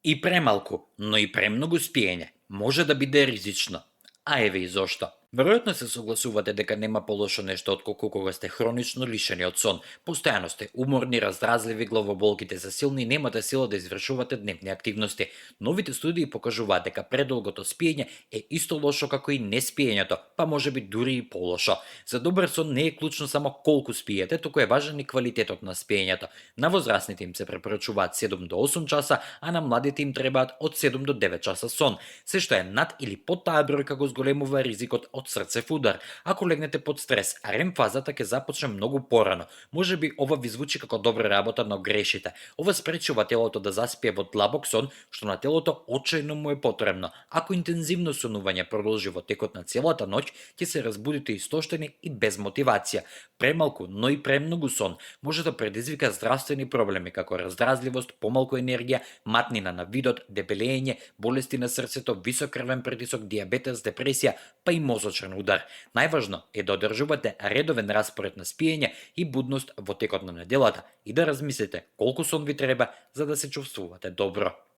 И премалку, но и премногу спиење може да биде ризично. А еве и зошто. Веројатно се согласувате дека нема полошо нешто отколку кога сте хронично лишени од сон. Постојано сте уморни, раздразливи, главоболките се силни и немате сила да извршувате дневни активности. Новите студии покажуваат дека предолгото спиење е исто лошо како и неспиењето, па можеби дури и полошо. За добар сон не е клучно само колку спиете, туку е важен и квалитетот на спиењето. На возрастните им се препорачуваат 7 до 8 часа, а на младите им требаат од 7 до 9 часа сон. Се што е над или под таа бројка го зголемува ризикот од срцев удар. Ако легнете под стрес, а REM фазата ќе започне многу порано. Можеби ова ви звучи како добра работа, но грешите. Ова спречува телото да заспие во длабок сон, што на телото очајно му е потребно. Ако интензивно сонување продолжи во текот на целата ноќ, ќе се разбудите истоштени и без мотивација. Премалку, но и премногу сон може да предизвика здравствени проблеми како раздразливост, помалку енергија, матнина на видот, дебелење, болести на срцето, висок крвен притисок, дијабетес, депресија, па и мозочен удар. Најважно е да одржувате редовен распоред на спиење и будност во текот на неделата и да размислите колку сон ви треба за да се чувствувате добро.